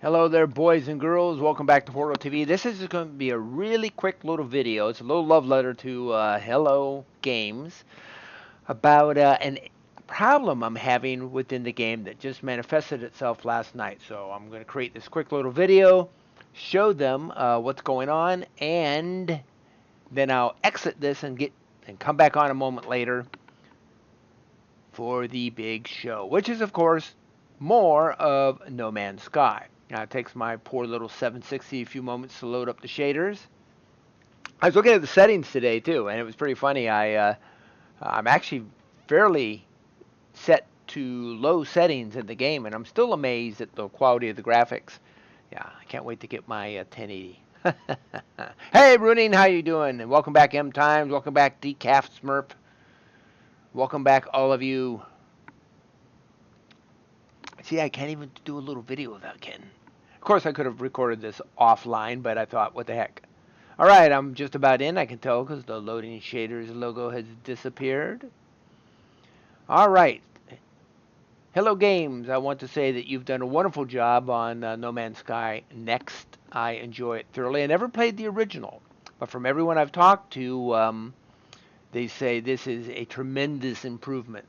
Hello there, boys and girls. Welcome back to Portal TV. This is going to be a really quick little video. It's a little love letter to Hello Games about an problem I'm having within the game that just manifested itself last night. So I'm going to create this quick little video, show them what's going on, and then I'll exit this and come back on a moment later for the big show, which is of course more of No Man's Sky. Now it takes my poor little 760 a few moments to load up the shaders. I was looking at the settings today too, and it was pretty funny. I'm actually fairly set to low settings in the game, and I'm still amazed at the quality of the graphics. Yeah, I can't wait to get my 1080. Hey, Bruning, how you doing? And welcome back, M Times. Welcome back, Decaf Smurf. Welcome back, all of you. See, I can't even do a little video without Ken. Of course, I could have recorded this offline, but I thought, what the heck. All right, I'm just about in. I can tell because the loading shaders logo has disappeared. All right. Hello, Games. I want to say that you've done a wonderful job on No Man's Sky Next. I enjoy it thoroughly. I never played the original, but from everyone I've talked to, they say this is a tremendous improvement.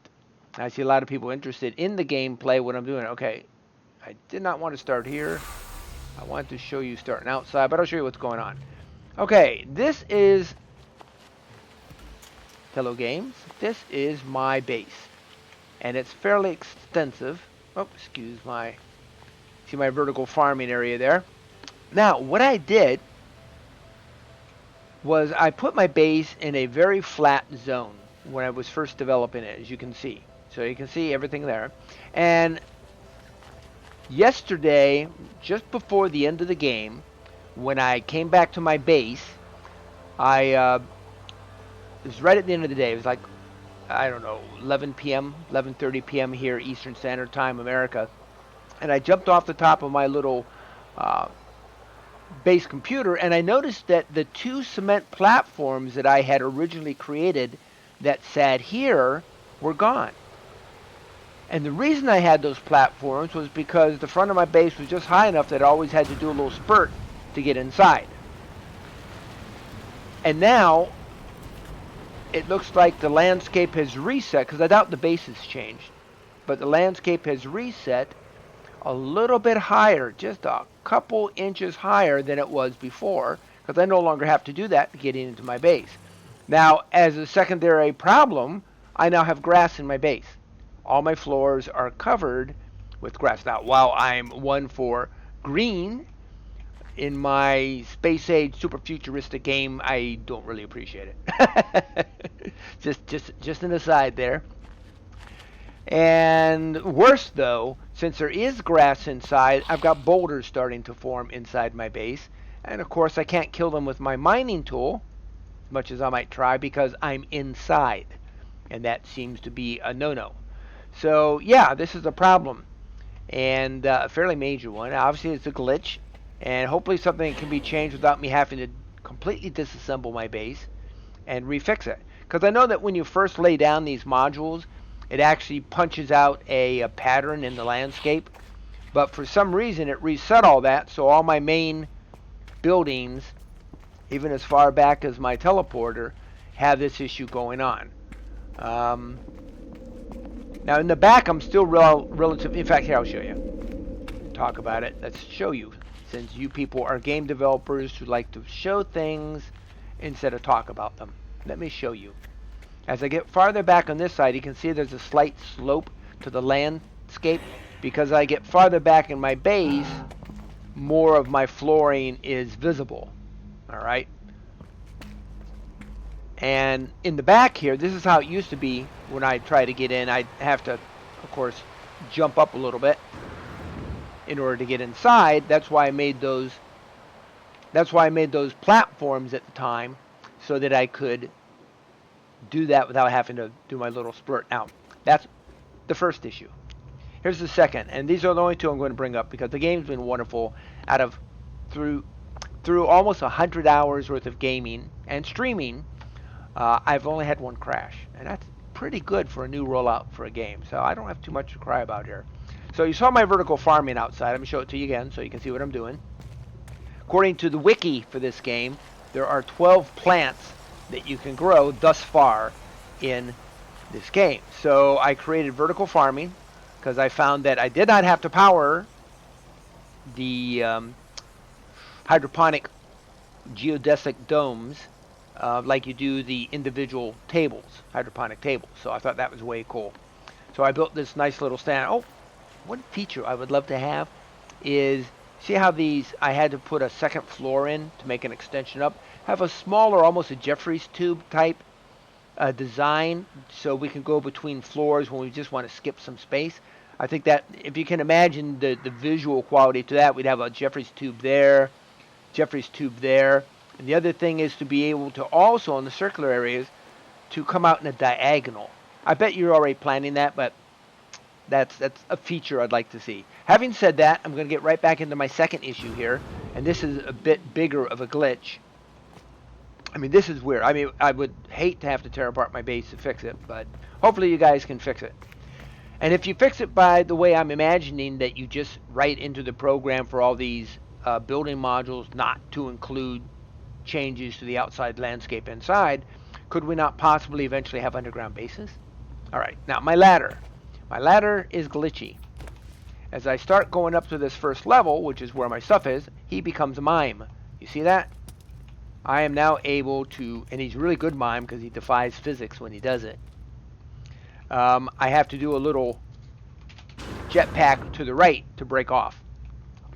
I see a lot of people interested in the gameplay, what I'm doing. Okay, I did not want to start here. I wanted to show you starting outside, but I'll show you what's going on. Okay, this is Hello Games. This is my base, and it's fairly extensive. Oh, excuse my, see my vertical farming area there. Now, what I did was I put my base in a very flat zone when I was first developing it, as you can see. So you can see everything there. And yesterday, just before the end of the game, when I came back to my base, it was right at the end of the day. It was like, I don't know, 11 p.m., 11:30 p.m. here, Eastern Standard Time, America. And I jumped off the top of my little base computer, and I noticed that the two cement platforms that I had originally created that sat here were gone. And the reason I had those platforms was because the front of my base was just high enough that I always had to do a little spurt to get inside. And now it looks like the landscape has reset, because I doubt the base has changed, but the landscape has reset a little bit higher, just a couple inches higher than it was before, because I no longer have to do that to get into my base. Now, as a secondary problem, I now have grass in my base. All my floors are covered with grass. Now, while I'm one for green in my space age super futuristic game, I don't really appreciate it. just an aside there. And worse though, since there is grass inside, I've got boulders starting to form inside my base. And of course, I can't kill them with my mining tool, as much as I might try, because I'm inside. And that seems to be a no-no. So yeah, this is a problem, and a fairly major one. Obviously, it's a glitch, and hopefully something can be changed without me having to completely disassemble my base and refix it. Because I know that when you first lay down these modules, it actually punches out a pattern in the landscape, but for some reason it reset all that, so all my main buildings, even as far back as my teleporter, have this issue going on. Now in the back, I'm still relative. In fact, here, I'll show you. Talk about it. Let's show you, since you people are game developers who like to show things instead of talk about them. Let me show you. As I get farther back on this side, you can see there's a slight slope to the landscape. Because I get farther back in my base, more of my flooring is visible. All right. And in the back here, this is how it used to be when I try to get in. I'd have to, of course, jump up a little bit in order to get inside. That's why I made those platforms at the time, so that I could do that without having to do my little spurt. Now, that's the first issue. Here's the second, and these are the only two I'm going to bring up because the game's been wonderful. Through almost 100 hours worth of gaming and streaming, I've only had one crash, and that's pretty good for a new rollout for a game, so I don't have too much to cry about here. So you saw my vertical farming outside. Let me show it to you again so you can see what I'm doing. According to the wiki for this game, there are 12 plants that you can grow thus far in this game. So I created vertical farming because I found that I did not have to power the hydroponic geodesic domes like you do the individual tables, hydroponic tables. So I thought that was way cool. So I built this nice little stand. Oh, one feature I would love to have is, see how these, I had to put a second floor in to make an extension up. Have a smaller, almost a Jeffries tube type design so we can go between floors when we just want to skip some space. I think that if you can imagine the visual quality to that, we'd have a Jeffries tube there, Jeffries tube there. And the other thing is to be able to also, in the circular areas, to come out in a diagonal. I bet you're already planning that, but that's a feature I'd like to see. Having said that, I'm going to get right back into my second issue here, and this is a bit bigger of a glitch. I mean, this is weird. I mean, I would hate to have to tear apart my base to fix it, but hopefully you guys can fix it. And if you fix it by the way I'm imagining, that you just write into the program for all these building modules not to include changes to the outside landscape inside, could we not possibly eventually have underground bases? All right, now my ladder. My ladder is glitchy. As I start going up to this first level, which is where my stuff is, he becomes a mime. You see that? I am now able to, and he's a really good mime because he defies physics when he does it. I have to do a little jetpack to the right to break off.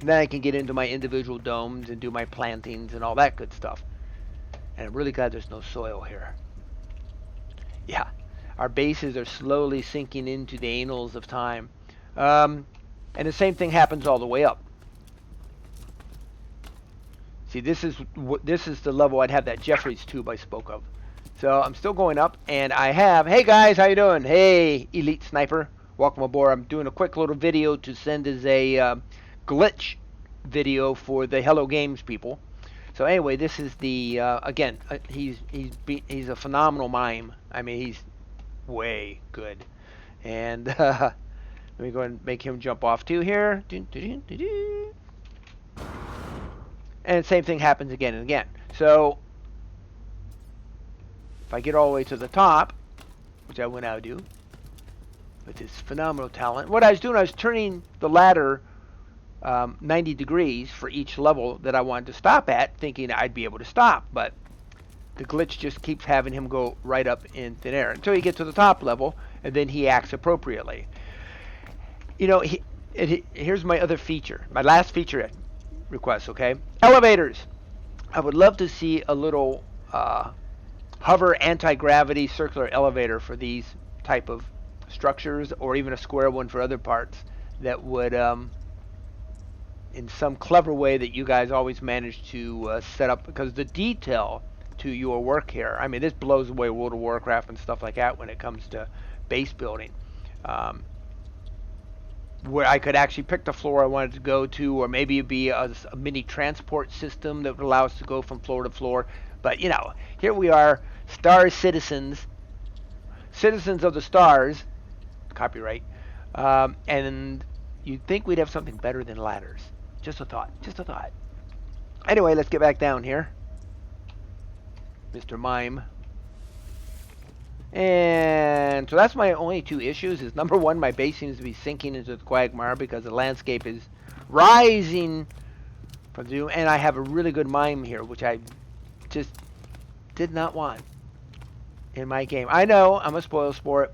And then I can get into my individual domes and do my plantings and all that good stuff. And I'm really glad there's no soil here. Yeah, our bases are slowly sinking into the annals of time. And the same thing happens all the way up. See, this is the level I'd have that Jeffries tube I spoke of. So I'm still going up, and I have, hey guys, how you doing? Hey, Elite Sniper, welcome aboard. I'm doing a quick little video to send as a glitch video for the Hello Games people. So anyway, this is the again, he's a phenomenal mime. I mean, he's way good. And let me go ahead and make him jump off too here. And same thing happens again and again. So if I get all the way to the top, which I will now do with this phenomenal talent, what I was doing, I was turning the ladder 90 degrees for each level that I wanted to stop at, thinking I'd be able to stop, but the glitch just keeps having him go right up in thin air until you get to the top level, and then he acts appropriately. You know, here's my other feature, my last feature request, okay? Elevators. I would love to see a little hover anti-gravity circular elevator for these type of structures, or even a square one for other parts that would in some clever way that you guys always manage to set up, because the detail to your work here, I mean, this blows away World of Warcraft and stuff like that when it comes to base building, where I could actually pick the floor I wanted to go to, or maybe it'd be a mini transport system that would allow us to go from floor to floor. But you know, here we are, star citizens of the stars, copyright, and you'd think we'd have something better than ladders. Just a thought, just a thought. Anyway, let's get back down here, Mr. Mime. And so that's my only two issues. Is number one, my base seems to be sinking into the quagmire because the landscape is rising from the, and I have a really good mime here, which I just did not want in my game. I know I'm a spoil sport,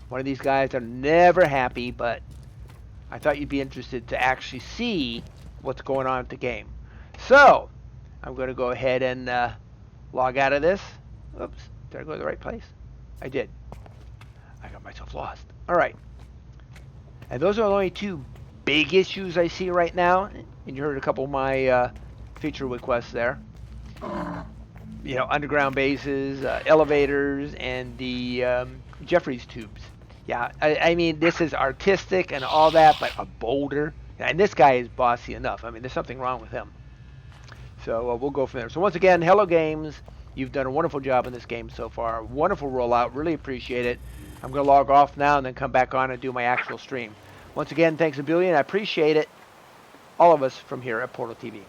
one of these guys are never happy, but I thought you'd be interested to actually see what's going on at the game. So I'm going to go ahead and log out of this. Oops, did I go to the right place? I did. I got myself lost. All right. And those are the only two big issues I see right now. And you heard a couple of my feature requests there. You know, underground bases, elevators, and the Jeffries tubes. Yeah, I mean, this is artistic and all that, but a boulder. And this guy is bossy enough. I mean, there's something wrong with him. So we'll go from there. So once again, Hello Games. You've done a wonderful job in this game so far. Wonderful rollout. Really appreciate it. I'm going to log off now and then come back on and do my actual stream. Once again, thanks a billion. I appreciate it. All of us from here at Portal TV.